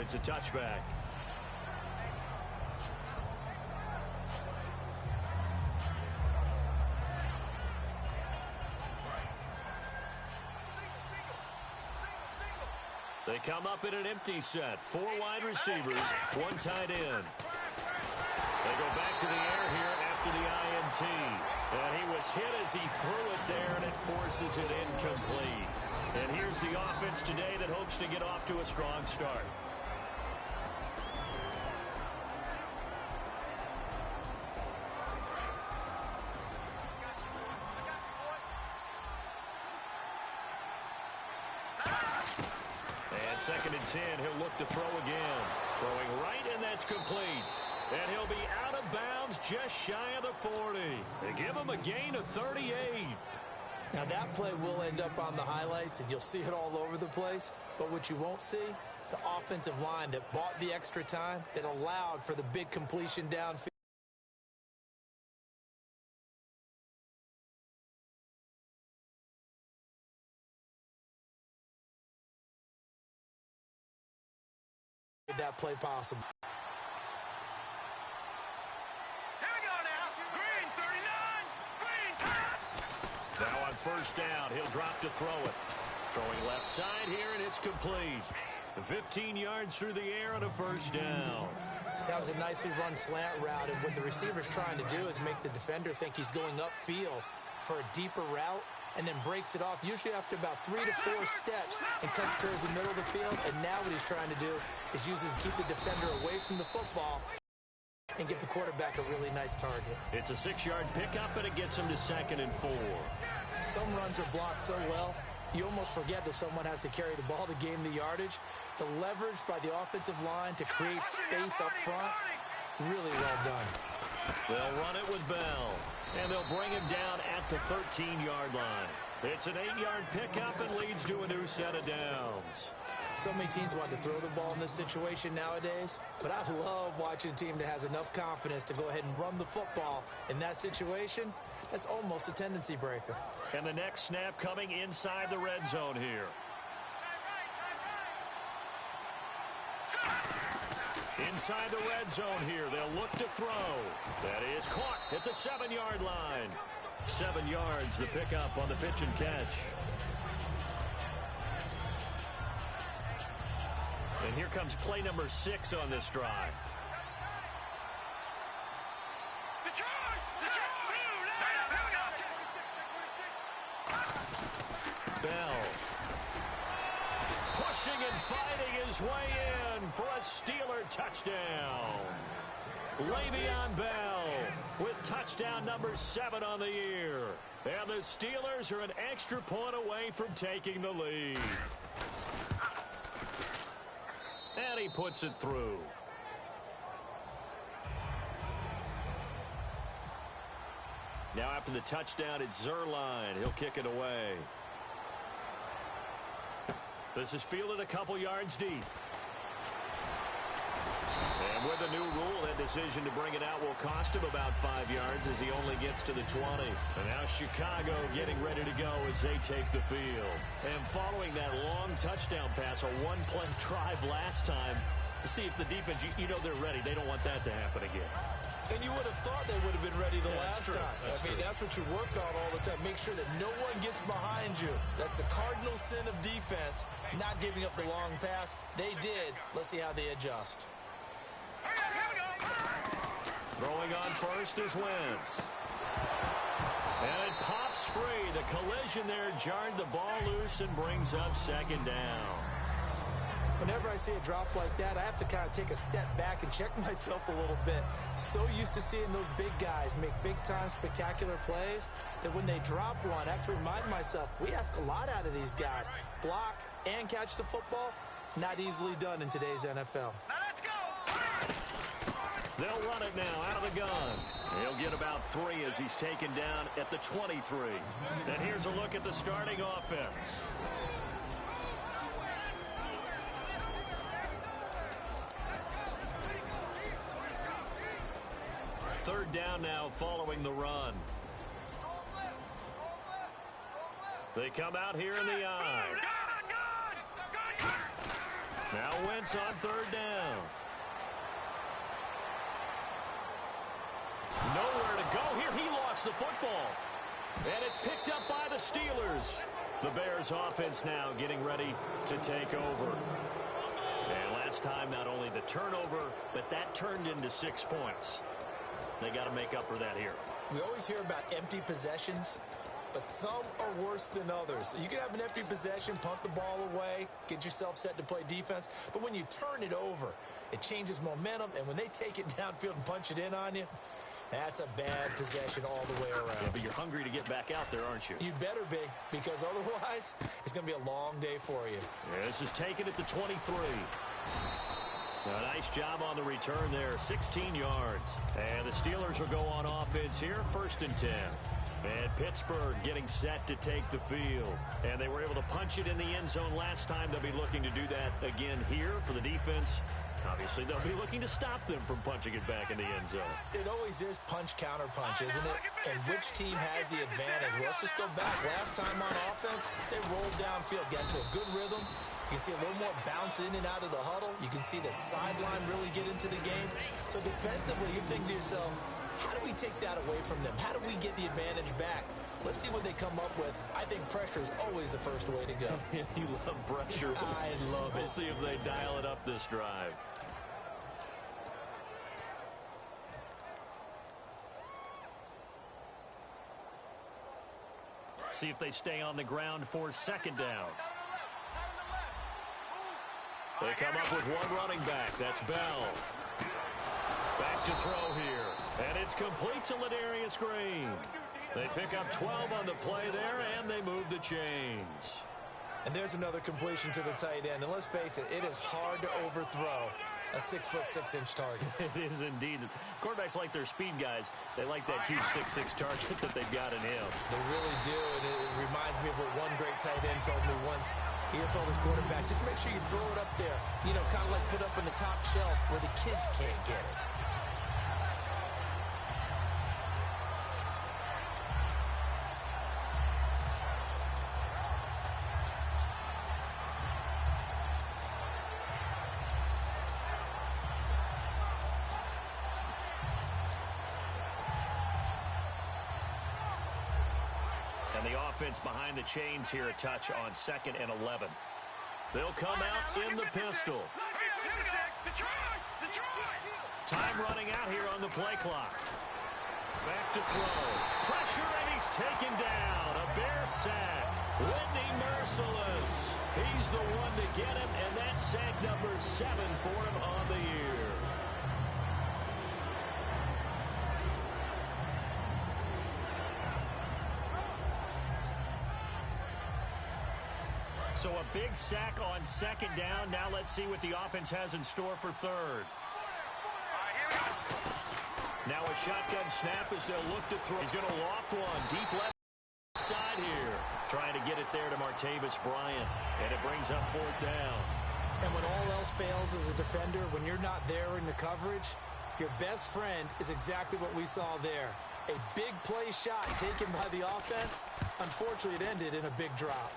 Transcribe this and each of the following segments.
it's a touchback. They come up in an empty set. 4 wide receivers, 1 tight end. They go back to the air here after the INT. And he was hit as he threw it there, and it forces it incomplete. And here's the offense today that hopes to get off to a strong start. And 2nd and 10, he'll look to throw again. Throwing right, and that's complete. And he'll be out of bounds just shy of the 40. They give him a gain of 38. Now that play will end up on the highlights, and you'll see it all over the place. But what you won't see, the offensive line that bought the extra time, that allowed for the big completion downfield. That play possible. Now on 1st down, he'll drop to throw it. Throwing left side here, and it's complete. 15 yards through the air on a 1st down. That was a nicely run slant route, and what the receiver's trying to do is make the defender think he's going upfield for a deeper route, and then breaks it off, usually after about 3 to 4 steps, and cuts towards the middle of the field. And now what he's trying to do is keep the defender away from the football and give the quarterback a really nice target. It's a 6-yard pickup, and it gets him to 2nd and 4. Some runs are blocked so well, you almost forget that someone has to carry the ball to gain the yardage. The leverage by the offensive line to create space up front, really well done. They'll run it with Bell, and they'll bring him down at the 13-yard line. It's an 8-yard pickup and leads to a new set of downs. So many teams want to throw the ball in this situation nowadays, but I love watching a team that has enough confidence to go ahead and run the football. In that situation, that's almost a tendency breaker. And the next snap coming inside the red zone here. Inside the red zone here, they'll look to throw. That is caught at the 7-yard line. 7 yards, the pickup on the pitch and catch. And here comes play number 6 on this drive. Bell. Pushing and fighting his way in for a Steeler touchdown. Le'Veon Bell with touchdown number 7 on the year. And the Steelers are an extra point away from taking the lead. And he puts it through. Now after the touchdown, it's Zerline. He'll kick it away. This is fielded a couple yards deep. And with a new rule, that decision to bring it out will cost him about 5 yards as he only gets to the 20. And now Chicago getting ready to go as they take the field. And following that long touchdown pass, a one-play drive last time, to see if the defense, you know they're ready. They don't want that to happen again. And you would have thought they would have been ready the last time. That's what you work on all the time. Make sure that no one gets behind you. That's the cardinal sin of defense, not giving up the long pass. They did. Let's see how they adjust. Throwing on first is Wentz. And it pops free. The collision there jarred the ball loose and brings up 2nd down. Whenever I see a drop like that, I have to kind of take a step back and check myself a little bit. So used to seeing those big guys make big-time spectacular plays that when they drop one, I have to remind myself, we ask a lot out of these guys. Block and catch the football, not easily done in today's NFL. They'll run it now out of the gun. He'll get about 3 as he's taken down at the 23. And here's a look at the starting offense. Third down now following the run. They come out here in the I. Now Wentz on third down. Nowhere to go here. He lost the football. And it's picked up by the Steelers. The Bears offense now getting ready to take over. And last time, not only the turnover, but that turned into 6 points. They got to make up for that here. We always hear about empty possessions, but some are worse than others. You can have an empty possession, punt the ball away, get yourself set to play defense, but when you turn it over, it changes momentum, and when they take it downfield and punch it in on you, that's a bad possession all the way around. Yeah, but you're hungry to get back out there, aren't you? You better be, because otherwise, it's going to be a long day for you. Yeah, this is taken at the 23. A nice job on the return there, 16 yards. And the Steelers will go on offense here, 1st and 10. And Pittsburgh getting set to take the field. And they were able to punch it in the end zone last time. They'll be looking to do that again here for the defense. Obviously, they'll be looking to stop them from punching it back in the end zone. It always is punch-counter-punch, isn't it? And which team has the advantage? Well, let's just go back. Last time on offense, they rolled downfield, got into a good rhythm. You can see a little more bounce in and out of the huddle. You can see the sideline really get into the game. So defensively, you're thinking to yourself, how do we take that away from them? How do we get the advantage back? Let's see what they come up with. I think pressure is always the first way to go. You love pressure. I love it. We'll see if they dial it up this drive. See if they stay on the ground for 2nd down. They come up with one running back. That's Bell. Back to throw here. And it's complete to Ladarius Green. They pick up 12 on the play there, and they move the chains. And there's another completion to the tight end. And let's face it, it is hard to overthrow a 6'6" target. It is indeed. Quarterbacks like their speed guys. They like that huge 6'6" target that they've got in him. They really do, and it reminds me of what one great tight end told me once. He had told his quarterback, just make sure you throw it up there. You know, kind of like put up in the top shelf where the kids can't get it. And the offense behind the chains here, a touch on 2nd and 11. They'll come out in the pistol. Time running out here on the play clock. Back to throw. Pressure, and he's taken down. A Bear sack. Whitney Merciless. He's the one to get him, and that's sack number 7 for him on the year. So a big sack on 2nd down. Now let's see what the offense has in store for 3rd. Now a shotgun snap as they'll look to throw. He's going to loft one deep left side here. Trying to get it there to Martavis Bryant. And it brings up 4th down. And when all else fails as a defender, when you're not there in the coverage, your best friend is exactly what we saw there. A big play shot taken by the offense. Unfortunately, it ended in a big drop.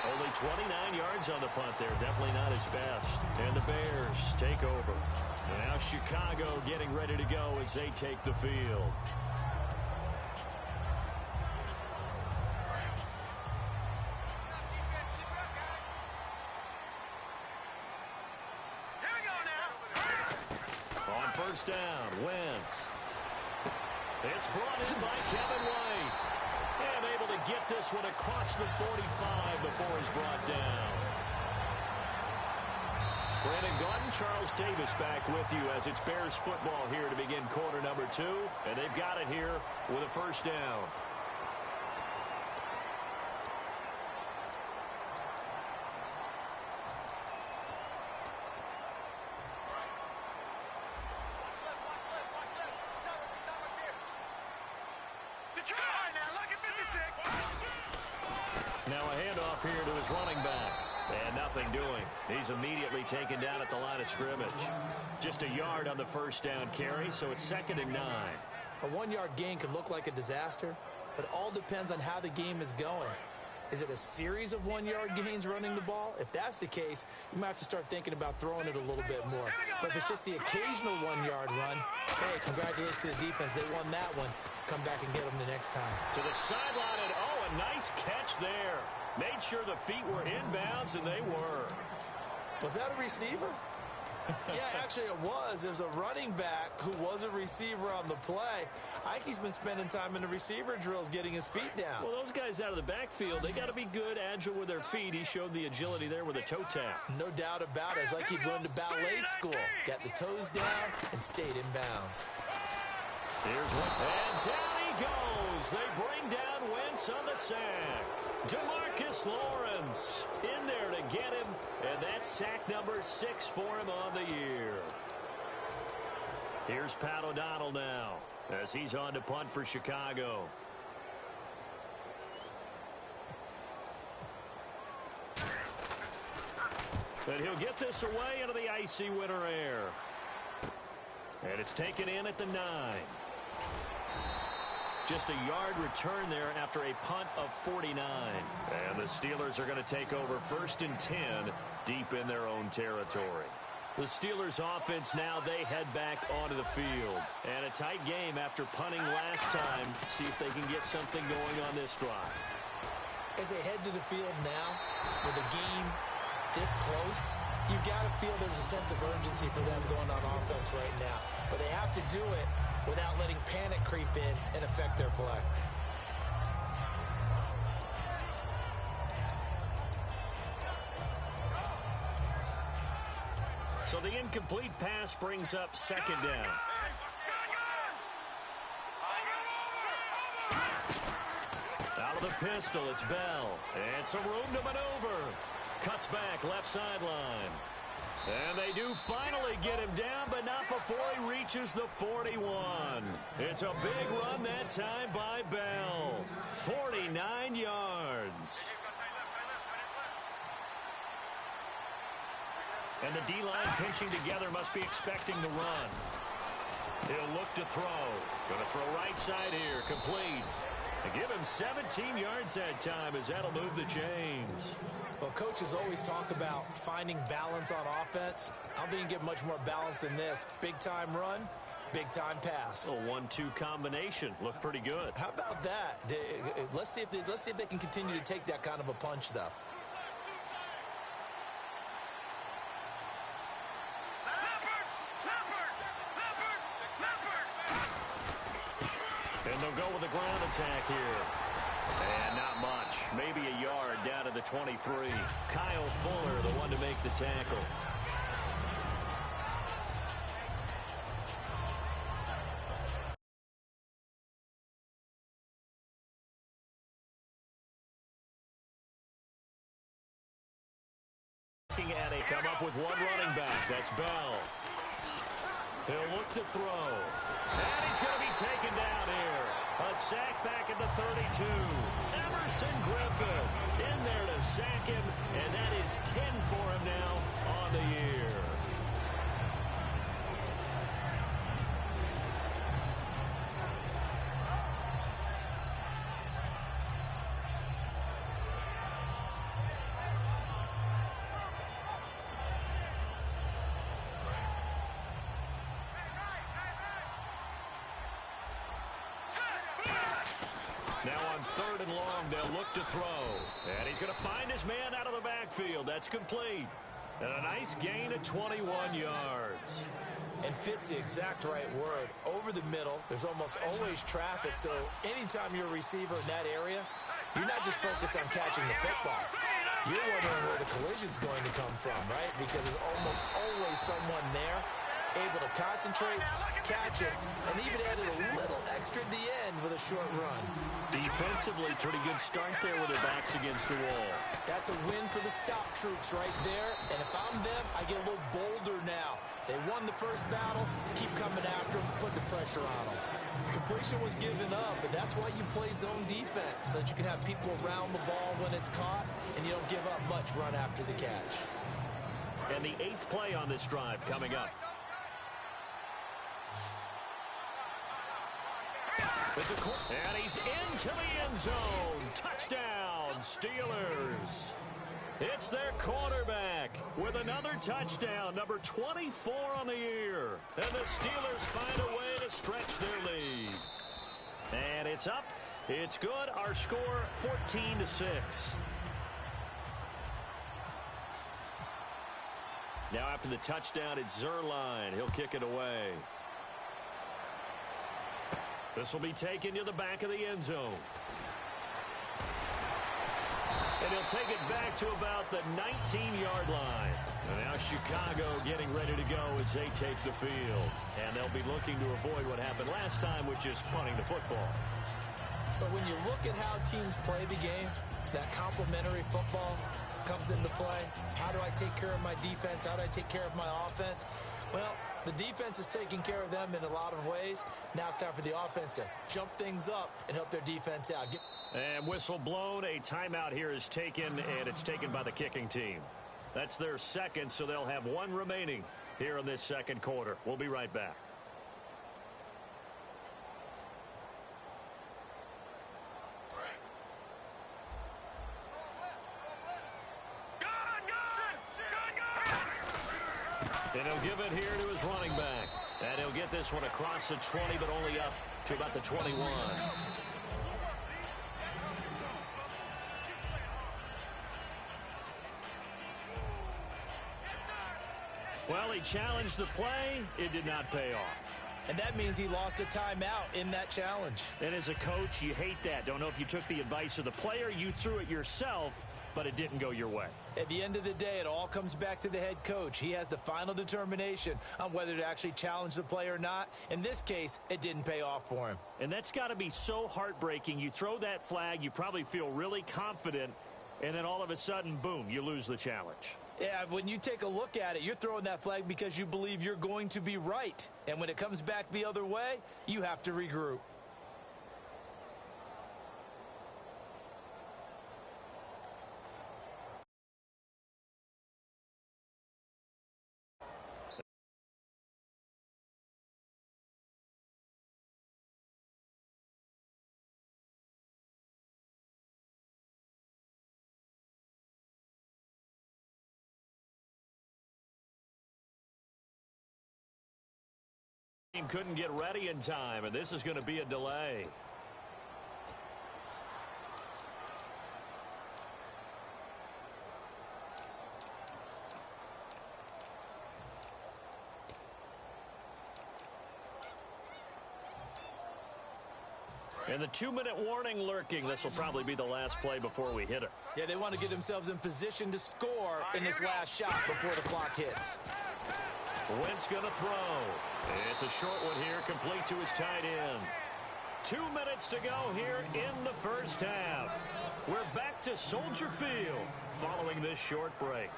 Only 29 yards on the punt there. Definitely not his best. And the Bears take over. And now Chicago getting ready to go as they take the field. On 1st down, Wentz. It's brought in by Kevin White. And able to get this one across the 45 before he's brought down. Brandon Gordon, Charles Davis back with you as it's Bears football here to begin quarter number 2. And they've got it here with a 1st down. Now a handoff here to his running back. And nothing doing. He's immediately taken down at the line of scrimmage. Just a yard on the 1st down carry, so it's 2nd and 9. A 1-yard gain could look like a disaster, but it all depends on how the game is going. Is it a series of 1-yard gains running the ball? If that's the case, you might have to start thinking about throwing it a little bit more. But if it's just the occasional 1-yard run, hey, congratulations to the defense. They won that one. Come back and get them the next time. To the sideline, and oh, a nice catch there. Made sure the feet were inbounds, and they were. Was that a receiver? Yeah, actually it was. There's a running back who was a receiver on the play. I think he's been spending time in the receiver drills getting his feet down. Well, those guys out of the backfield, they got to be good, agile with their feet. He showed the agility there with a toe tap. No doubt about it. It's like he'd run to ballet school. Got the toes down and stayed in bounds. Here's one. And down he goes. They bring down Wentz on the sack. DeMarcus Lawrence in there to get him. And that's sack number 6 for him on the year. Here's Pat O'Donnell now as he's on to punt for Chicago. And he'll get this away into the icy winter air. And it's taken in at the 9. Just a yard return there after a punt of 49. And the Steelers are going to take over 1st and 10 deep in their own territory. The Steelers offense now, they head back onto the field. And a tight game after punting last time. See if they can get something going on this drive. As they head to the field now, with the game this close, you've got to feel there's a sense of urgency for them going on offense right now. But they have to do it without letting panic creep in and affect their play. So the incomplete pass brings up 2nd down. Out of the pistol, it's Bell. And some room to maneuver. Cuts back, left sideline. And they do finally get him down, but not before he reaches the 41. It's a big run that time by Bell. 49 yards. And the D-line pinching together must be expecting the run. He'll look to throw. Going to throw right side here, complete. And give him 17 yards that time as that'll move the chains. Well, coaches always talk about finding balance on offense. I don't think you can get much more balance than this. Big-time run, big-time pass. A 1-2 combination. Looked pretty good. How about that? Let's see if they can continue to take that kind of a punch, though. And they'll go with a ground attack here. And not much. Maybe a yard down to the 23. Kyle Fuller, the one to make the tackle. Looking at it, come up with one running back. That's Bell. He'll look to throw. And he's going to be taken down here. A sack back at the 32. Emerson Griffin in there to sack him. And that is 10 for him now on the year. Now on 3rd and long, they'll look to throw. And he's going to find his man out of the backfield. That's complete. And a nice gain of 21 yards. And fits the exact right word. Over the middle, there's almost always traffic. So anytime you're a receiver in that area, you're not just focused on catching the football. You're wondering where the collision's going to come from, right? Because there's almost always someone there able to concentrate, catch it, and even added a little extra at the end with a short run. Defensively, pretty good start there with their backs against the wall. That's a win for the stop troops right there. And if I'm them, I get a little bolder now. They won the first battle. Keep coming after them. Put the pressure on them. Completion was given up, but that's why you play zone defense, so that you can have people around the ball when it's caught, and you don't give up much run after the catch. And the 8th play on this drive coming up. And he's into the end zone. Touchdown, Steelers. It's their quarterback with another touchdown, number 24 on the year. And the Steelers find a way to stretch their lead. And it's up. It's good. Our score, 14-6. Now after the touchdown, it's Zerline. He'll kick it away. This will be taken to the back of the end zone. And he'll take it back to about the 19-yard line. And now Chicago getting ready to go as they take the field. And they'll be looking to avoid what happened last time, which is punting the football. But when you look at how teams play the game, that complementary football comes into play. How do I take care of my defense? How do I take care of my offense? Well, the defense is taking care of them in a lot of ways. Now it's time for the offense to jump things up and help their defense out. And whistle blown. A timeout here is taken, and it's taken by the kicking team. That's their second, so they'll have one remaining here in this second quarter. We'll be right back. And he'll give it here to his running back. And he'll get this one across the 20, but only up to about the 21. Well, he challenged the play. It did not pay off. And that means he lost a timeout in that challenge. And as a coach, you hate that. Don't know if you took the advice of the player. You threw it yourself, but it didn't go your way. At the end of the day, it all comes back to the head coach. He has the final determination on whether to actually challenge the play or not. In this case, it didn't pay off for him. And that's got to be so heartbreaking. You throw that flag, you probably feel really confident, and then all of a sudden, boom, you lose the challenge. Yeah, when you take a look at it, you're throwing that flag because you believe you're going to be right. And when it comes back the other way, you have to regroup. Couldn't get ready in time, and this is going to be a delay. And the 2-minute warning lurking. This will probably be the last play before we hit it. Yeah, they want to get themselves in position to score in this last shot before the clock hits. Wentz going to throw. It's a short one here, complete to his tight end. 2 minutes to go here in the first half. We're back to Soldier Field following this short break.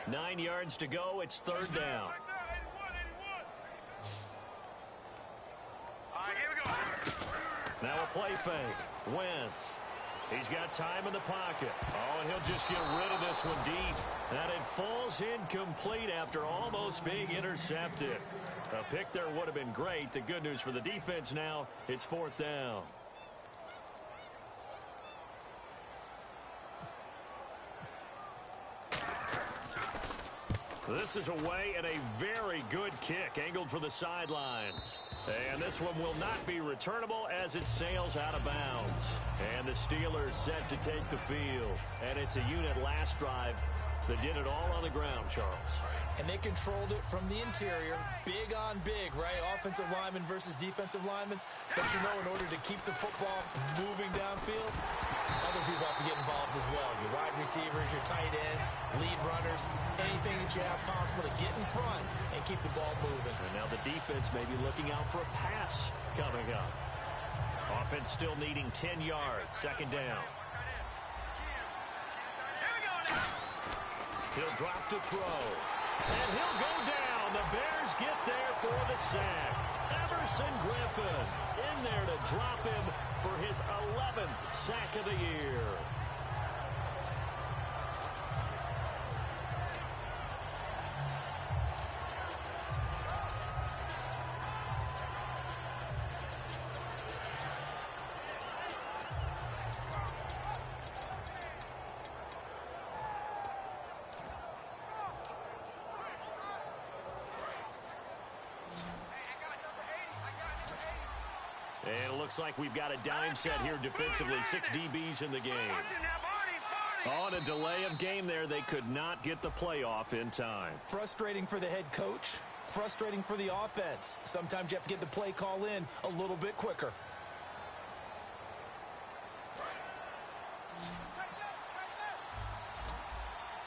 Nine yards to go. It's third down. Now a play fake. Wentz. He's got time in the pocket. Oh, and he'll just get rid of this one deep. And it falls incomplete after almost being intercepted. A pick there would have been great. The good news for the defense now, it's fourth down. This is away and a very good kick angled for the sidelines. And this one will not be returnable as it sails out of bounds. And the Steelers set to take the field. And it's a unit last drive that did it all on the ground, Charles. And they controlled it from the interior. Big on big, right? Offensive lineman versus defensive lineman. But you know, in order to keep the football moving downfield, other people have to get involved as well. Your wide receivers, your tight ends, lead runners, anything that you have possible to get in front and keep the ball moving. And now the defense may be looking out for a pass coming up. Offense still needing 10 yards. Second down. He'll drop to throw. And he'll go down. The Bears get there for the sack. Everson Griffin in there to drop him for his 11th sack of the year. And it looks like we've got a dime set here defensively. 6 DBs in the game. On a delay of game there, they could not get the playoff in time. Frustrating for the head coach. Frustrating for the offense. Sometimes you have to get the play call in a little bit quicker.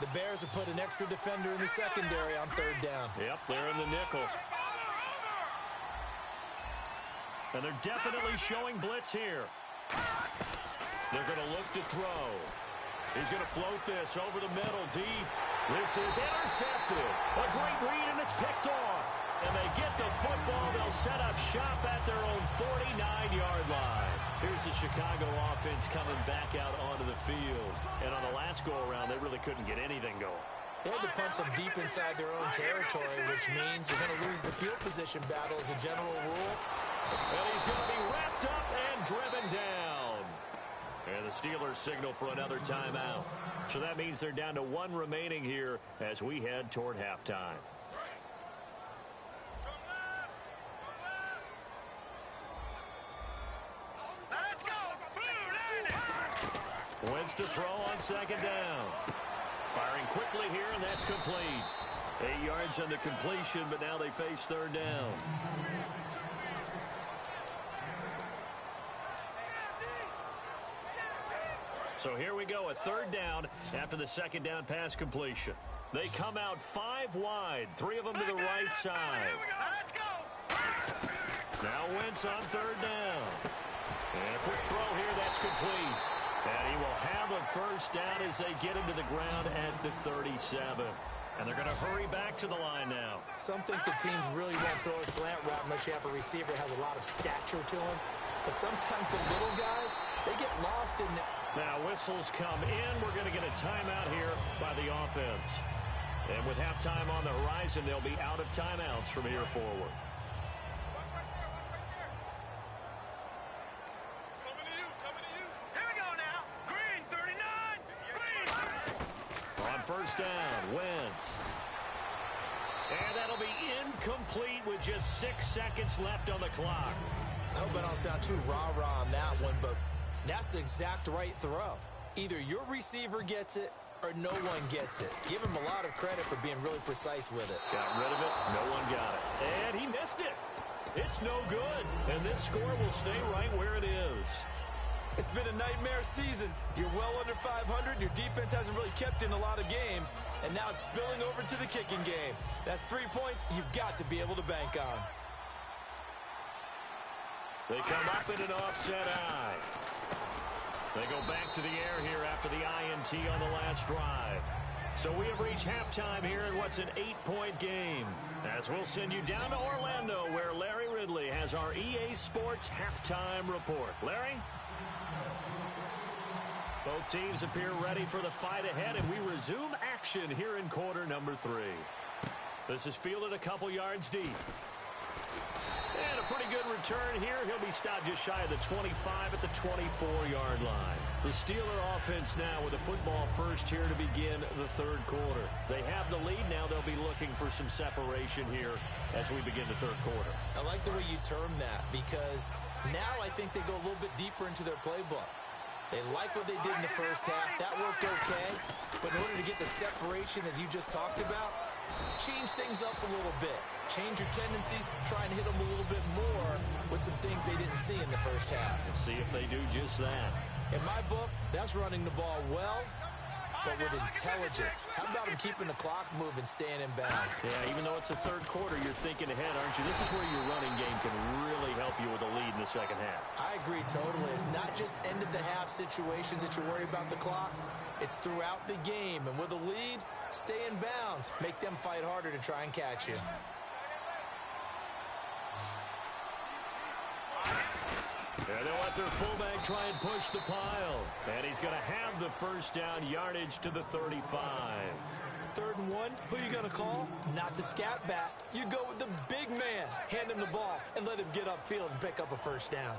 The Bears have put an extra defender in the secondary on 3rd down. Yep, they're in the nickel. And they're definitely showing blitz here. They're going to look to throw. He's going to float this over the middle deep. This is intercepted. A great read, and it's picked off. And they get the football. They'll set up shop at their own 49-yard line. Here's the Chicago offense coming back out onto the field. And on the last go-around, they really couldn't get anything going. They had to punt from deep inside their own territory, which means you're going to lose the field position battle as a general rule. And he's going to be wrapped up and driven down. And the Steelers signal for another timeout. So that means they're down to 1 remaining here as we head toward halftime. Wentz to throw on 2nd down. Firing quickly here, and that's complete. 8 yards on the completion, but now they face 3rd down. So here we go, a 3rd down after the 2nd down pass completion. They come out 5 wide, 3 of them to the right side. Now Wentz on 3rd down. And a quick throw here, that's complete. And he will have a 1st down as they get him to the ground at the 37. And they're going to hurry back to the line now. Some think the teams really won't throw a slant route unless you have a receiver that has a lot of stature to him. But sometimes the little guys, they get lost in... Now whistles come in. We're going to get a timeout here by the offense. And with halftime on the horizon, they'll be out of timeouts from here forward. First down, Wentz. And that'll be incomplete with just 6 seconds left on the clock. I hope I don't sound too rah-rah on that one, but that's the exact right throw. Either your receiver gets it or no one gets it. Give him a lot of credit for being really precise with it. Got rid of it. No one got it. And he missed it. It's no good. And this score will stay right where it is. It's been a nightmare season. You're well under 500. Your defense hasn't really kept in a lot of games. And now it's spilling over to the kicking game. That's 3 points you've got to be able to bank on. They come up in an offset eye. They go back to the air here after the INT on the last drive. So we have reached halftime here in what's an 8-point game. As we'll send you down to Orlando, where Larry Ridley has our EA Sports halftime report. Larry? Both teams appear ready for the fight ahead, and we resume action here in quarter number 3. This is fielded a couple yards deep. And a pretty good return here. He'll be stopped just shy of the 25 at the 24-yard line. The Steeler offense now with a football first here to begin the 3rd quarter. They have the lead now. They'll be looking for some separation here as we begin the 3rd quarter. I like the way you term that because now I think they go a little bit deeper into their playbook. They like what they did in the first half. That worked okay. But in order to get the separation that you just talked about, change things up a little bit. Change your tendencies. Try and hit them a little bit more with some things they didn't see in the first half. Let's see if they do just that. In my book, that's running the ball well, but with intelligence. How about him keeping the clock moving, staying in bounds? Yeah, even though it's the 3rd quarter, you're thinking ahead, aren't you? This is where your running game can really help you with a lead in the 2nd half. I agree totally. It's not just end-of-the-half situations that you worry about the clock. It's throughout the game. And with a lead, stay in bounds. Make them fight harder to try and catch you. And they'll let their fullback try and push the pile. And he's going to have the 1st down yardage to the 35. 3rd and 1, who you going to call? Not the scat back. You go with the big man. Hand him the ball and let him get upfield and pick up a 1st down.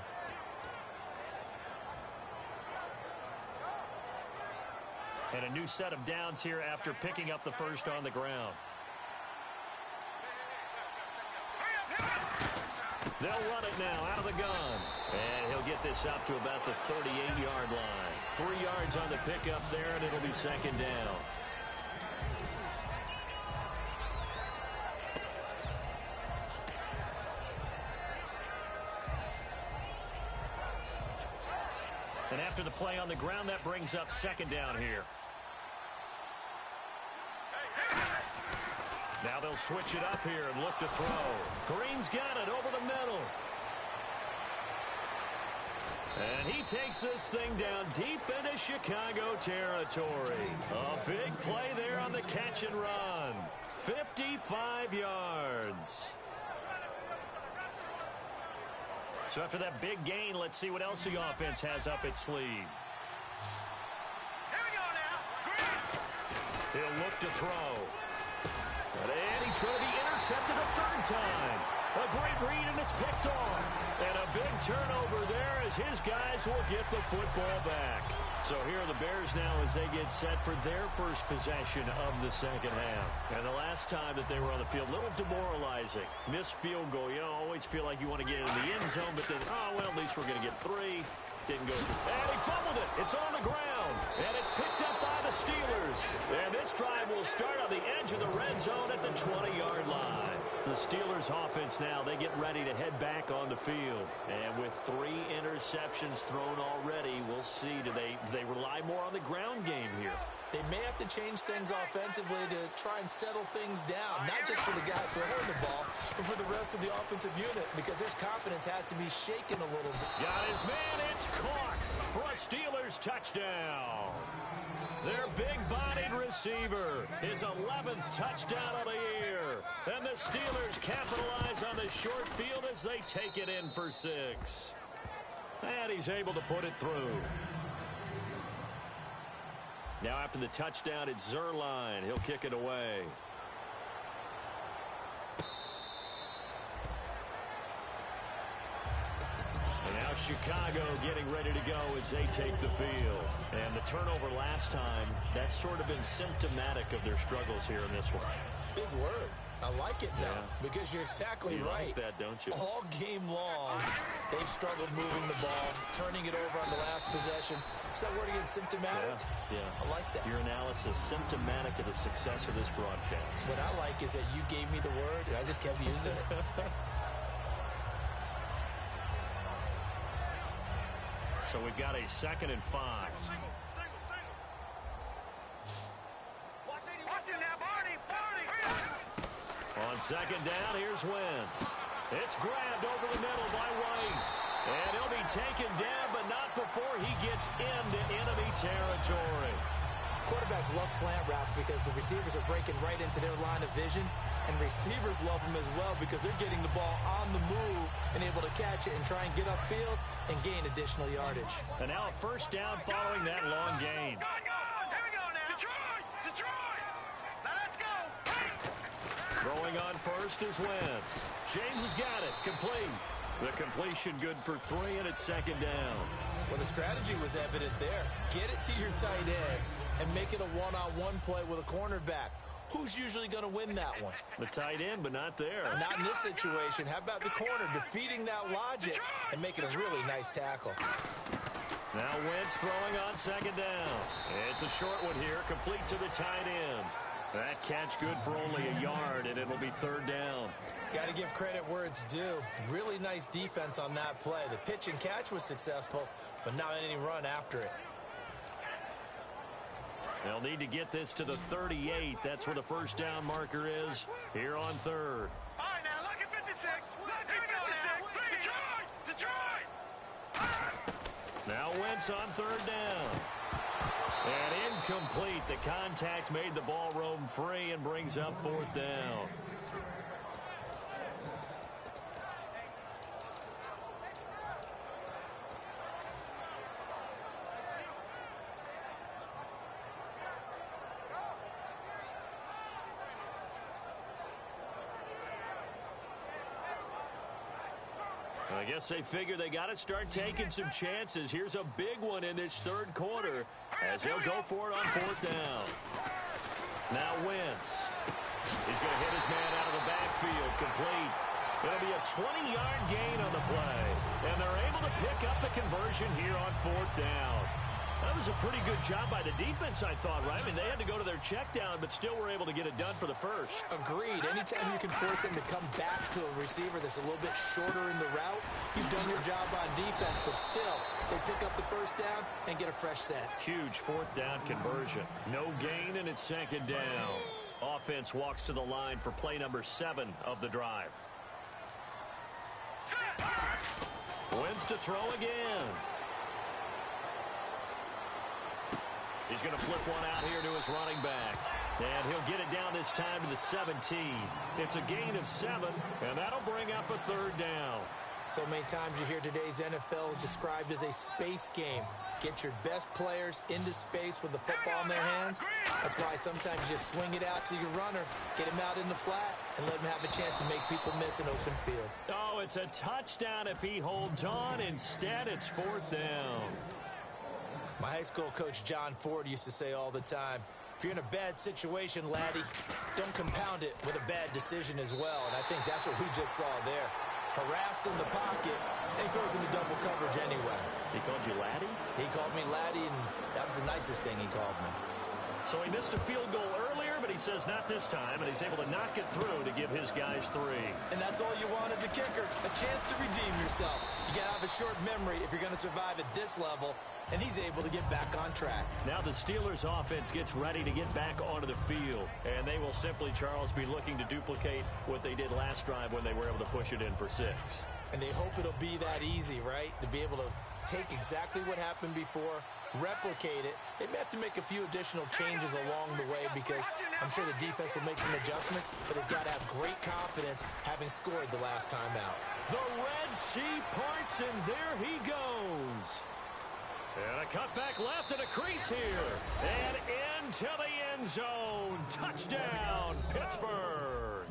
And a new set of downs here after picking up the 1st on the ground. They'll run it now out of the gun. And he'll get this up to about the 38-yard line. 3 yards on the pickup there, and it'll be second down. And after the play on the ground, that brings up second down here. Now they'll switch it up here and look to throw. Green's got it over the middle. And he takes this thing down deep into Chicago territory. A big play there on the catch and run. 55 yards. So after that big gain, let's see what else the offense has up its sleeve. Here we go now. He'll look to throw. And he's going to be intercepted a third time. A great read, and it's picked off. And a big turnover there as his guys will get the football back. So here are the Bears now as they get set for their first possession of the second half. And the last time that they were on the field, a little demoralizing. Missed field goal. You always feel like you want to get in the end zone, but then, oh, well, at least we're going to get 3. Didn't go through. And he fumbled it. It's on the ground. And it's picked up by the Steelers. And this drive will start on the edge of the red zone at the 20-yard line. The Steelers offense now, they get ready to head back on the field. And with 3 interceptions thrown already, we'll see. Do they rely more on the ground game here? They may have to change things offensively to try and settle things down, not just for the guy throwing the ball, but for the rest of the offensive unit, because his confidence has to be shaken a little bit. Got his man. It's caught for a Steelers touchdown. Their big-bodied receiver, his 11th touchdown of the year. And the Steelers capitalize on the short field as they take it in for 6. And he's able to put it through. Now after the touchdown, it's Zerline. He'll kick it away. And now Chicago getting ready to go as they take the field. And the turnover last time, that's sort of been symptomatic of their struggles here in this one. Big word. I like it, though, because you're exactly right. You like that, don't you? All game long, they've struggled moving the ball, turning it over on the last possession. Is that word again, symptomatic? Yeah. I like that. Your analysis, symptomatic of the success of this broadcast. What I like is that you gave me the word, and I just kept using it. So we've got a 2nd and 5. Watch it now, Barney. On second down, here's Wentz. It's grabbed over the middle by White. And he'll be taken down, but not before he gets into enemy territory. Quarterbacks love slant routes because the receivers are breaking right into their line of vision, and receivers love them as well because they're getting the ball on the move and able to catch it and try and get upfield and gain additional yardage. And now a first down following that long gain. Here we go now. Detroit. Now let's go. Throwing on first is Wentz. James has got it. Complete. The completion good for 3, and it's second down. Well, the strategy was evident there. Get it to your tight end and make it a one-on-one play with a cornerback. Who's usually going to win that one? The tight end, but not there. Not in this situation. How about the corner defeating that logic and making a really nice tackle? Now Wentz throwing on second down. It's a short one here, complete to the tight end. That catch good for only a yard, and it'll be third down. Got to give credit where it's due. Really nice defense on that play. The pitch and catch was successful, but not any run after it. They'll need to get this to the 38. That's where the first down marker is here on third. All right, now look at 56. Here we go now. Detroit. Now Wentz on third down. And incomplete. The contact made the ball roam free and brings up fourth down. I guess they figure they got to start taking some chances. Here's a big one in this third quarter as he'll go for it on fourth down. Now Wentz. He's going to hit his man out of the backfield. Complete. It'll be a 20-yard gain on the play. And they're able to pick up the conversion here on 4th down. That was a pretty good job by the defense, I thought, right? I mean, they had to go to their check down, but still were able to get it done for the first. Agreed. Anytime you can force him to come back to a receiver that's a little bit shorter in the route, you've done your job on defense, but still, they pick up the first down and get a fresh set. Huge 4th down conversion. No gain, and it's 2nd down. Offense walks to the line for play number 7 of the drive. Wins to throw again. He's going to flip one out here to his running back. And he'll get it down this time to the 17. It's a gain of 7, and that'll bring up a 3rd down. So many times you hear today's NFL described as a space game. Get your best players into space with the football in their hands. That's why sometimes you swing it out to your runner, get him out in the flat, and let him have a chance to make people miss an open field. Oh, it's a touchdown if he holds on. Instead, it's 4th down. My high school coach, John Ford, used to say all the time, if you're in a bad situation, laddie, don't compound it with a bad decision as well. And I think that's what we just saw there. Harassed in the pocket, and he throws into double coverage anyway. He called you laddie? He called me laddie, and that was the nicest thing he called me. So he missed a field goal earlier, but he says not this time, and he's able to knock it through to give his guys 3. And that's all you want as a kicker, a chance to redeem yourself. You got to have a short memory if you're going to survive at this level, and he's able to get back on track. Now the Steelers offense gets ready to get back onto the field, and they will simply, Charles, be looking to duplicate what they did last drive when they were able to push it in for 6. And they hope it'll be that easy, right? To be able to take exactly what happened before, replicate it. They may have to make a few additional changes along the way because I'm sure the defense will make some adjustments, but they've got to have great confidence having scored the last time out. The Red Sea parts, and there he goes. And a cutback left and a crease here. And into the end zone. Touchdown, Pittsburgh.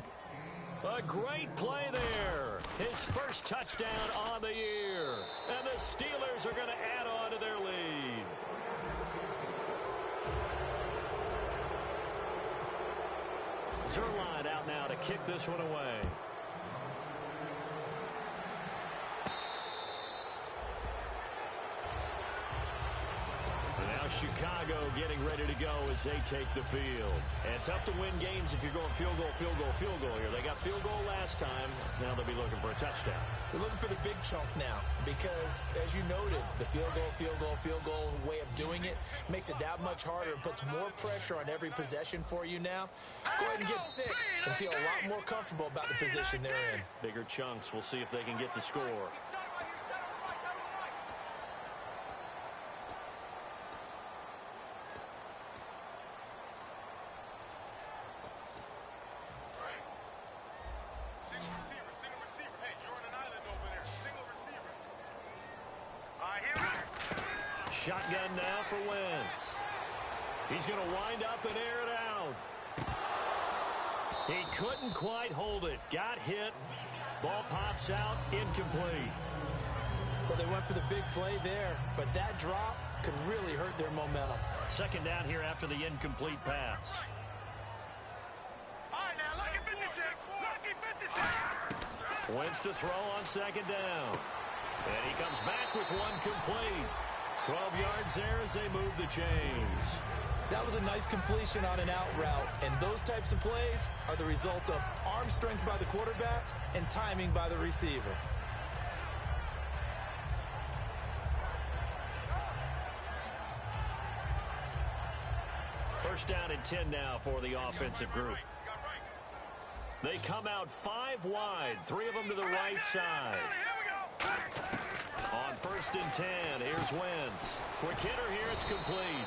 A great play there. His first touchdown on the year. And the Steelers are going to add on to their lead. Zerline out now to kick this one away. Chicago getting ready to go as they take the field. And tough to win games if you're going field goal, field goal, field goal here. They got field goal last time. Now they'll be looking for a touchdown. They're looking for the big chunk now because, as you noted, the field goal way of doing it makes it that much harder and puts more pressure on every possession for you now. Go ahead and get 6 and feel a lot more comfortable about the position they're in. Bigger chunks. We'll see if they can get the score. Shotgun now for Wentz. He's going to wind up and air it out. He couldn't quite hold it. Got hit. Ball pops out. Incomplete. Well, they went for the big play there, but that drop could really hurt their momentum. 2nd down here after the incomplete pass. All right, now, lucky 56. Lucky 56. Wentz to throw on 2nd down. And he comes back with one complete. 12 yards there as they move the chains. That was a nice completion on an out route, and those types of plays are the result of arm strength by the quarterback and timing by the receiver. First down and 10 now for the offensive group. They come out 5 wide, 3 of them to the right side. On 1st and 10, here's Wentz. Quick hitter here, it's complete.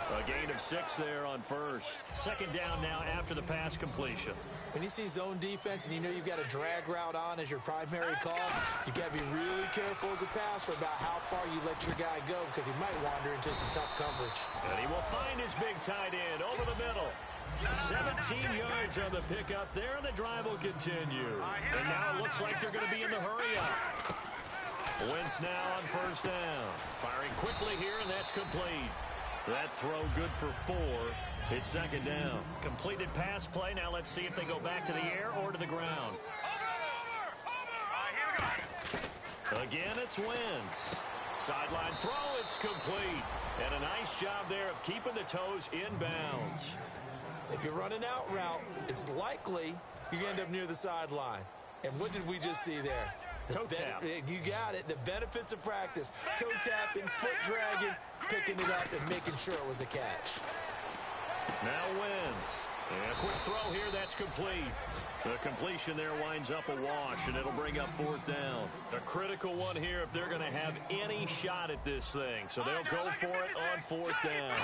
A gain of 6 there on 1st. 2nd down now after the pass completion. When you see zone defense and you know you've got a drag route on as your primary call, you got to be really careful as a passer about how far you let your guy go because he might wander into some tough coverage. And he will find his big tight end over the middle. 17 yards on the pickup there, and the drive will continue. And now it looks like they're going to be in the hurry-up. Wentz now on 1st down. Firing quickly here, and that's complete. That throw good for 4. It's 2nd down. Completed pass play. Now let's see if they go back to the air or to the ground. Again, it's Wentz. Sideline throw, it's complete. And a nice job there of keeping the toes in bounds. If you're running out route, it's likely you're going to end up near the sideline. And what did we just see there? Toe tap. You got it. The benefits of practice. Toe tapping, foot dragging, picking it up, and making sure it was a catch. Now Wentz. And a quick throw here, that's complete. The completion there winds up a wash, and it'll bring up fourth down. A critical one here if they're going to have any shot at this thing. So they'll go for it on fourth down.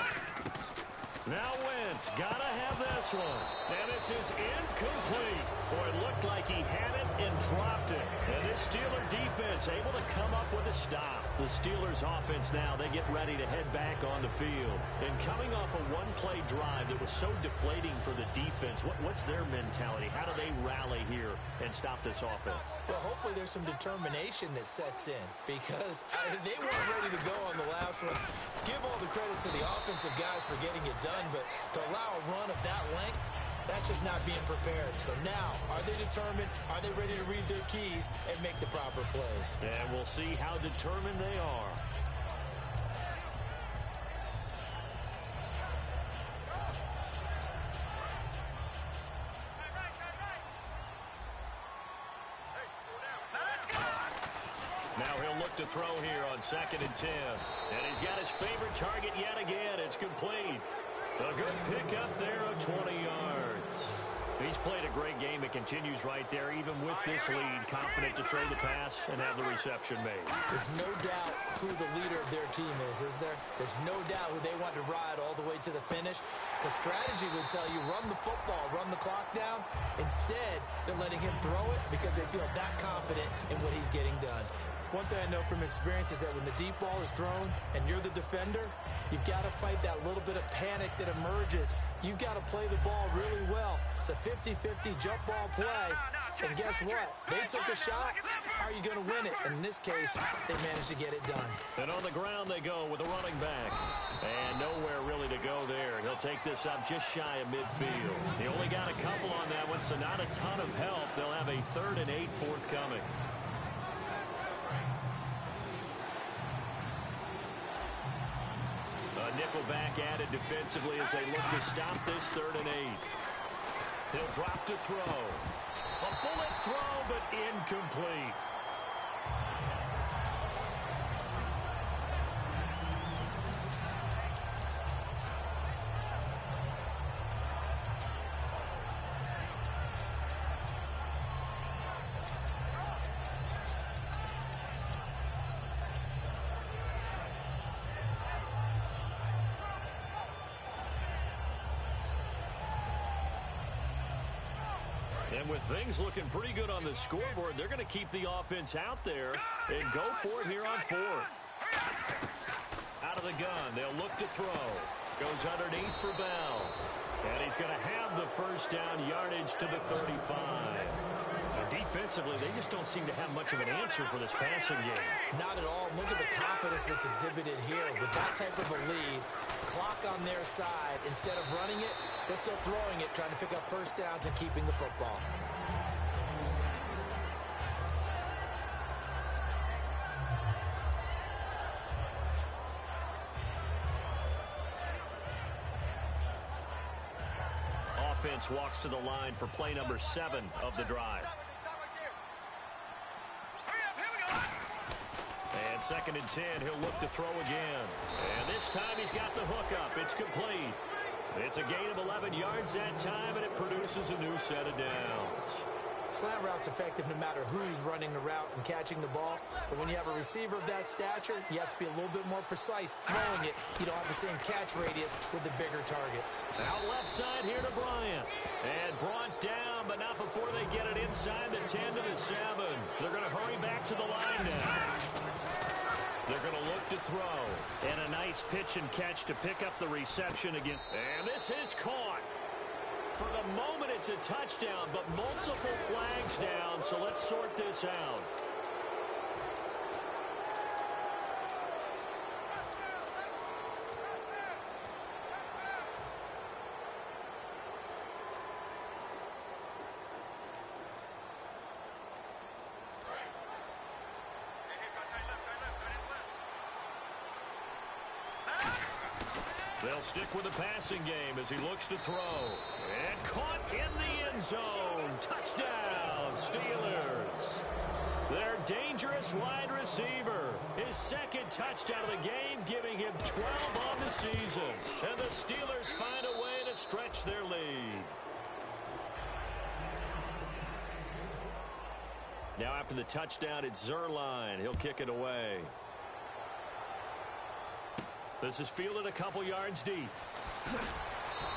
Now Wentz, gotta have this one. And this is incomplete. Boy, it looked like he had it and dropped it. And this Steeler defense able to come up with a stop. The Steelers offense now, they get ready to head back on the field. And coming off a one-play drive that was so deflating for the defense, what's their mentality? How do they rally here and stop this offense? Well, hopefully there's some determination that sets in because they weren't ready to go on the last one. Give all the credit to the offensive guys for getting it done, but to allow a run of that length, that's just not being prepared. So now, are they determined? Are they ready to read their keys and make the proper plays? And we'll see how determined they are. Now he'll look to throw here on 2nd and 10. And he's got his favorite target yet again. It's complete. A good pickup there of 20 yards. He's played a great game. It continues right there, even with this lead. Confident to throw the pass and have the reception made. There's no doubt who the leader of their team is there? There's no doubt who they want to ride all the way to the finish. The strategy would tell you, run the football, run the clock down. Instead, they're letting him throw it because they feel that confident in what he's getting done. One thing I know from experience is that when the deep ball is thrown and you're the defender, you've got to fight that little bit of panic that emerges. You've got to play the ball really well. It's a 50-50 jump ball play. And guess what? They took a shot. How are you going to win it? In this case, they managed to get it done. And on the ground they go with a running back. And nowhere really to go there. He'll take this up just shy of midfield. He only got a couple on that one, so not a ton of help. They'll have a 3rd and 8 forthcoming. Nickelback added defensively as they look to stop this 3rd and 8. He'll drop to throw. A bullet throw, but incomplete. And with things looking pretty good on the scoreboard, they're going to keep the offense out there and go for it here on 4th. Out of the gun, they'll look to throw. Goes underneath for Bell. And he's going to have the first down, yardage to the 35. Defensively, they just don't seem to have much of an answer for this passing game. Not at all. Look at the confidence that's exhibited here. With that type of a lead, clock on their side, instead of running it, they're still throwing it, trying to pick up first downs and keeping the football. Offense walks to the line for play number 7 of the drive. And 2nd and 10, he'll look to throw again. And this time he's got the hook up. It's complete. It's a gain of 11 yards that time, and it produces a new set of downs. Slant route's effective no matter who's running the route and catching the ball. But when you have a receiver of that stature, you have to be a little bit more precise throwing it. You don't have the same catch radius with the bigger targets. Out left side here to Bryant. And brought down, but not before they get it inside the 10 to the 7. They're going to hurry back to the line now. They're going to look to throw. And a nice pitch and catch to pick up the reception again. And this is caught. For the moment, it's a touchdown, but multiple flags down, so let's sort this out. They'll stick with the passing game as he looks to throw. And caught in the end zone. Touchdown, Steelers. Their dangerous wide receiver. His second touchdown of the game, giving him 12 on the season. And the Steelers find a way to stretch their lead. Now after the touchdown, it's Zerline. He'll kick it away. This is fielded a couple yards deep.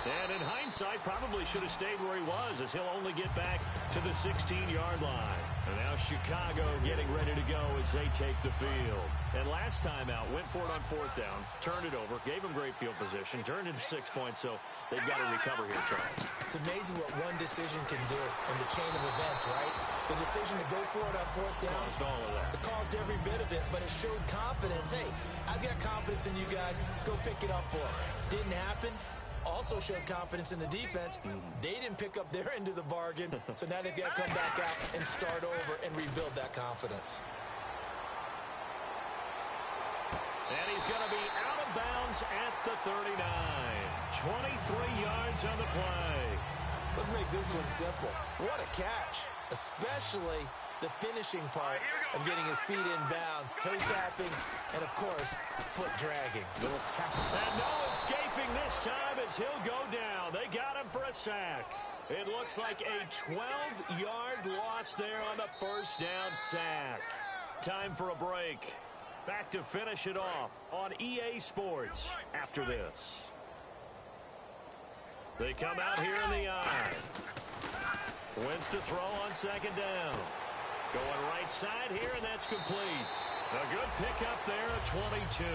And in hindsight, probably should have stayed where he was, as he'll only get back to the 16-yard line. And now Chicago getting ready to go as they take the field. And last time out, went for it on fourth down, turned it over, gave him great field position, turned it to 6 points, so they've got to recover here, Charles. It's amazing what one decision can do in the chain of events, right? The decision to go for it on fourth down. Caused all of that. It caused every bit of it, but it showed confidence. Hey, I've got confidence in you guys. Go pick it up for me. Didn't happen. Also showed confidence in the defense. They didn't pick up their end of the bargain, so now they've got to come back out and start over and rebuild that confidence. And he's going to be out of bounds at the 39. 23 yards on the play. Let's make this one simple. What a catch, especially the finishing part of getting his feet in bounds, toe tapping, and of course, foot dragging. Little tap. And no escaping this time as he'll go down. They got him for a sack. It looks like a 12-yard loss there on the first down sack. Time for a break. Back to finish it off on EA Sports after this. They come out here in the eye. Wins to throw on second down. Going right side here, and that's complete. A good pickup there at 22.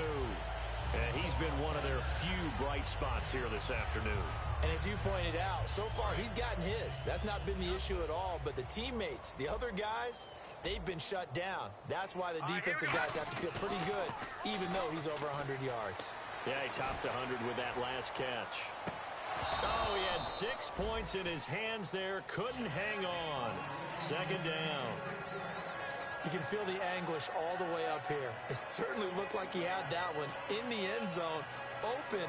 And he's been one of their few bright spots here this afternoon. And as you pointed out, so far he's gotten his. That's not been the issue at all. But the teammates, the other guys, they've been shut down. That's why the defensive guys have to feel pretty good, even though he's over 100 yards. Yeah, he topped 100 with that last catch. Oh, he had 6 points in his hands there. Couldn't hang on. Second down. You can feel the anguish all the way up here. It certainly looked like he had that one in the end zone, open,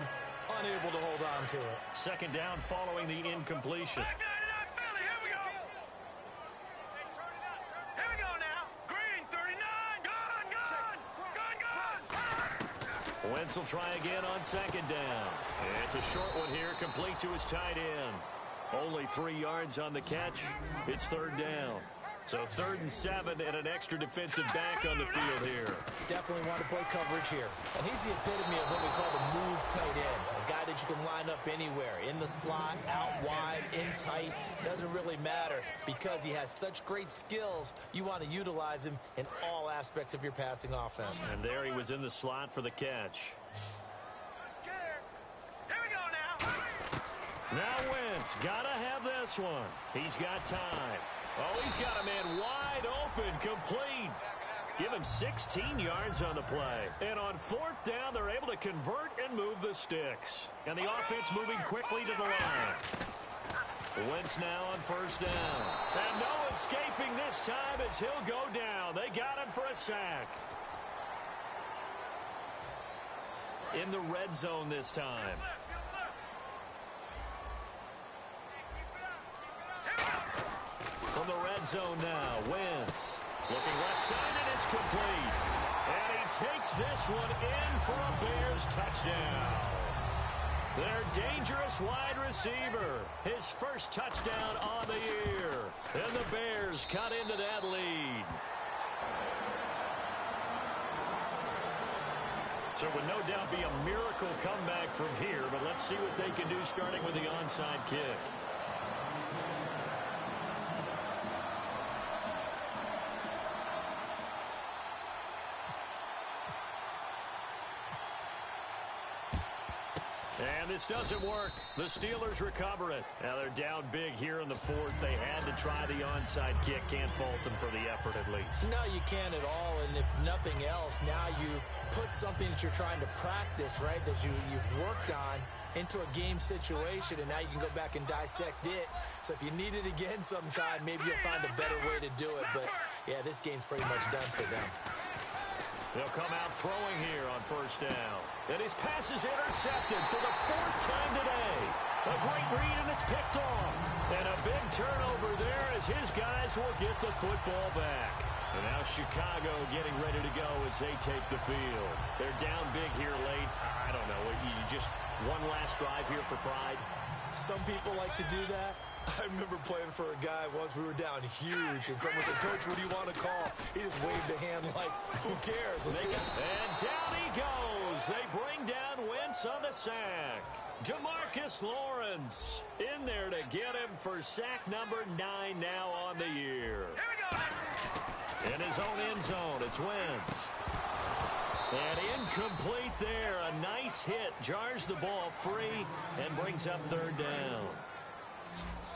unable to hold on to it. Second down following the incompletion. Here we go. Here we go now. Green, 39. Gun. Wentz will try again on second down. It's a short one here, complete to his tight end. Only 3 yards on the catch. It's third down. So 3rd and 7 and an extra defensive back on the field here. Definitely want to play coverage here. And he's the epitome of what we call the move tight end. A guy that you can line up anywhere. In the slot, out wide, in tight. Doesn't really matter because he has such great skills. You want to utilize him in all aspects of your passing offense. And there he was in the slot for the catch. Here we go now. Now Wentz, gotta have this one. He's got time. Oh, he's got a man wide open, complete. Give him 16 yards on the play. And on fourth down, they're able to convert and move the sticks. And the offense moving quickly to the line. Wentz now on first down. And no escaping this time as he'll go down. They got him for a sack. In the red zone this time. From the red zone now, Wentz looking left side, and it's complete. And he takes this one in for a Bears touchdown. Their dangerous wide receiver, his first touchdown on the year. And the Bears cut into that lead. So it would no doubt be a miracle comeback from here, but let's see what they can do starting with the onside kick. And this doesn't work. The Steelers recover it. Now they're down big here in the fourth. They had to try the onside kick. Can't fault them for the effort at least. No, you can't at all. And if nothing else, now you've put something that you're trying to practice, right, that you've worked on into a game situation, and now you can go back and dissect it. So if you need it again sometime, maybe you'll find a better way to do it. But, yeah, this game's pretty much done for them. They'll come out throwing here on first down. And his pass is intercepted for the 4th time today. A great read, and it's picked off. And a big turnover there as his guys will get the football back. And now Chicago getting ready to go as they take the field. They're down big here late. I don't know. You just one last drive here for pride. Some people like to do that. I remember playing for a guy once. We were down huge, and someone said, "Coach, what do you want to call?" He just waved a hand like, who cares? And down he goes. They bring down Wentz on the sack. DeMarcus Lawrence in there to get him for sack number 9 now on the year. Here we go. In his own end zone, it's Wentz. And incomplete there. A nice hit. Jars the ball free and brings up 3rd down.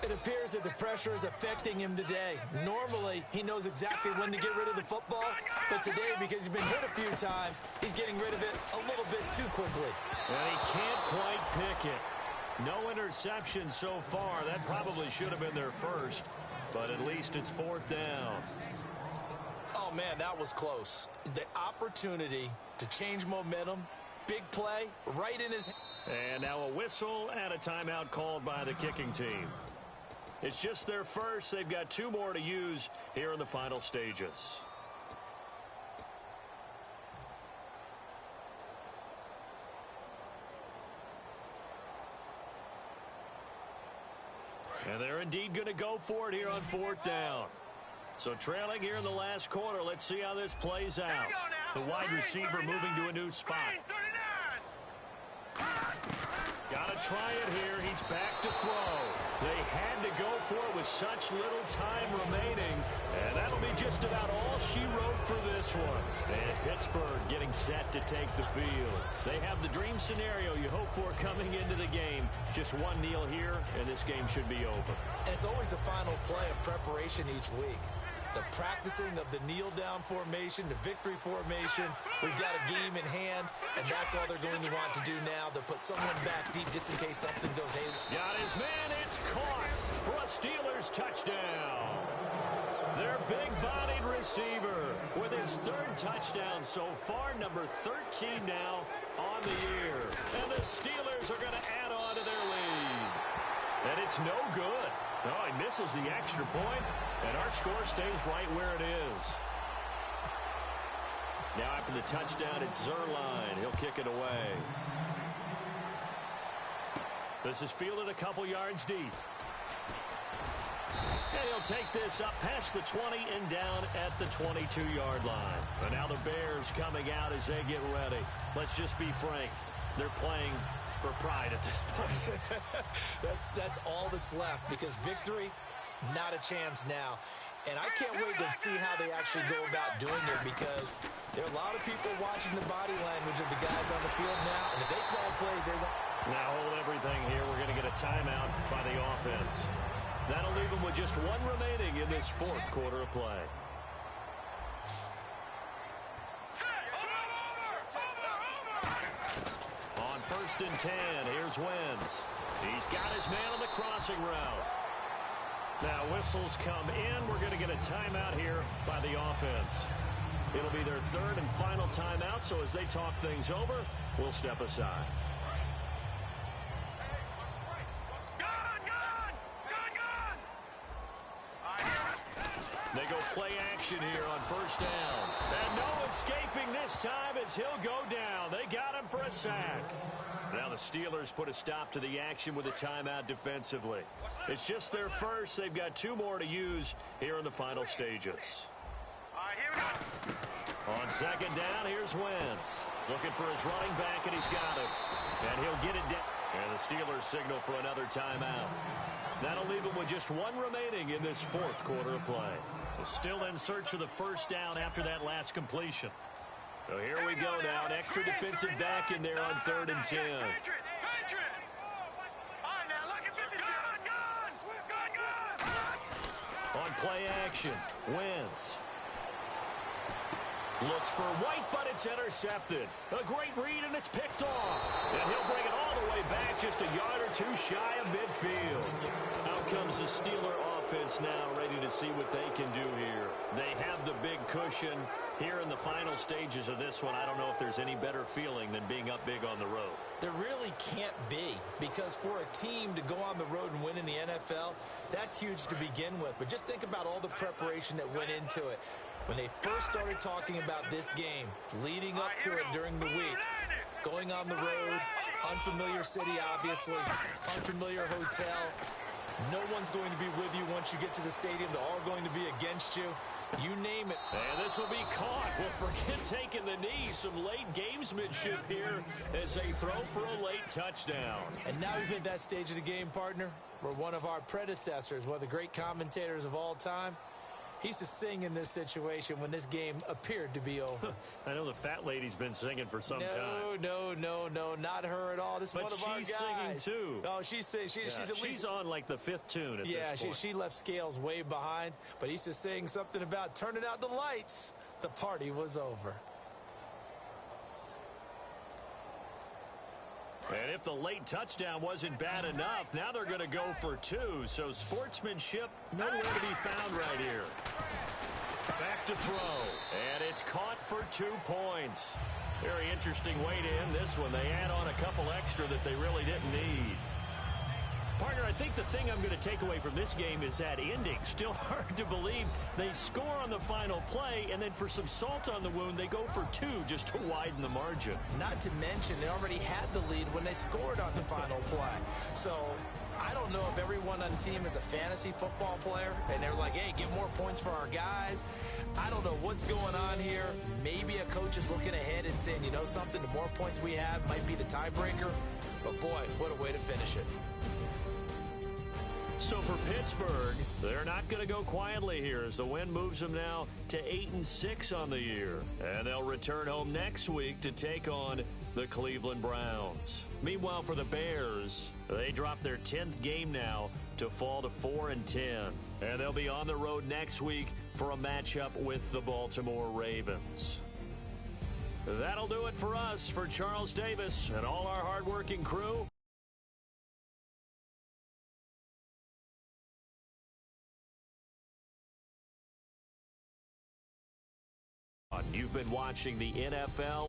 It appears that the pressure is affecting him today. Normally, he knows exactly when to get rid of the football, but today, because he's been hit a few times, he's getting rid of it a little bit too quickly. And he can't quite pick it. No interception so far. That probably should have been their first, but at least it's 4th down. Oh, man, that was close. The opportunity to change momentum, big play, right in his hand. And now a whistle and a timeout called by the kicking team. It's just their first. They've got 2 more to use here in the final stages. And they're indeed going to go for it here on 4th down. So trailing here in the last quarter. Let's see how this plays out. The wide receiver moving to a new spot. Got to try it here. He's back to throw. They had to go for it with such little time remaining. And that'll be just about all she wrote for this one. And Pittsburgh getting set to take the field. They have the dream scenario you hope for coming into the game. Just one kneel here, and this game should be over. And it's always the final play of preparation each week. The practicing of the kneel-down formation, the victory formation. We've got a game in hand, and that's all they're going to want to do now. They'll put someone back deep just in case something goes haywire. Got his man. It's caught for a Steelers touchdown. Their big-bodied receiver with his 3rd touchdown so far, number 13 now on the year. And the Steelers are going to add on to their lead. And it's no good. No, he misses the extra point, and our score stays right where it is. Now after the touchdown, it's Zerline. He'll kick it away. This is fielded a couple yards deep. And he'll take this up past the 20 and down at the 22-yard line. And now the Bears coming out as they get ready. Let's just be frank. They're playing for pride at this point. That's all that's left, because victory, not a chance now. And I can't wait to see how they actually go about doing it, because there are a lot of people watching the body language of the guys on the field now, and if they call plays they want. Now hold everything here. We're going to get a timeout by the offense. That'll leave them with just 1 remaining in this 4th quarter of play. On 1st and 10, here's Wentz. He's got his man on the crossing route. Now whistles come in. We're going to get a timeout here by the offense. It'll be their 3rd and final timeout, so as they talk things over, we'll step aside. They go play action here on 1st down. And no escaping this time as he'll go down. They got him for a sack. Now the Steelers put a stop to the action with a timeout defensively. It's just their first. They've got 2 more to use here in the final stages. All right, here we go. On 2nd down, here's Wentz. Looking for his running back, and he's got it. And he'll get it down. And the Steelers signal for another timeout. That'll leave them with just 1 remaining in this 4th quarter of play. So still in search of the 1st down after that last completion. So here we go now. An extra defensive back in there on 3rd and 10. On play action, Wentz. Looks for White, but it's intercepted. A great read, and it's picked off. And he'll bring it all the way back, just a yard or 2 shy of midfield. Out comes the Steeler offense. offense now ready to see what they can do here. They have the big cushion here in the final stages of this one. I don't know if there's any better feeling than being up big on the road. There really can't be, because for a team to go on the road and win in the NFL, that's huge to begin with. But just think about all the preparation that went into it. When they first started talking about this game, leading up to it during the week, going on the road, unfamiliar city, obviously, unfamiliar hotel. No one's going to be with you once you get to the stadium. They're all going to be against you. You name it. And this will be caught. Well, forget taking the knee. Some late gamesmanship here as they throw for a late touchdown. And now we've hit that stage of the game, partner, where one of our predecessors, one of the great commentators of all time, he used to sing in this situation when this game appeared to be over. I know the fat lady's been singing for some time. No, not her at all. This is one of our guys. But she's singing too. Oh, she's at least she's on like the 5th tune at this point. She left Scales way behind, but he used to sing something about turning out the lights. The party was over. And if the late touchdown wasn't bad enough, now they're going to go for 2. So sportsmanship nowhere to be found right here. Back to throw. And it's caught for 2 points. Very interesting way to end this one. They add on a couple extra that they really didn't need. Partner, I think the thing I'm going to take away from this game is that ending. Still hard to believe they score on the final play, and then for some salt on the wound, they go for 2 just to widen the margin. Not to mention, they already had the lead when they scored on the final play. So I don't know if everyone on the team is a fantasy football player, and they're like, hey, get more points for our guys. I don't know what's going on here. Maybe a coach is looking ahead and saying, you know something, the more points we have might be the tiebreaker. But, boy, what a way to finish it. So for Pittsburgh, they're not going to go quietly here as the win moves them now to 8-6 on the year. And they'll return home next week to take on the Cleveland Browns. Meanwhile, for the Bears, they drop their 10th game now to fall to 4-10. And they'll be on the road next week for a matchup with the Baltimore Ravens. That'll do it for us. For Charles Davis and all our hardworking crew, you've been watching the NFL.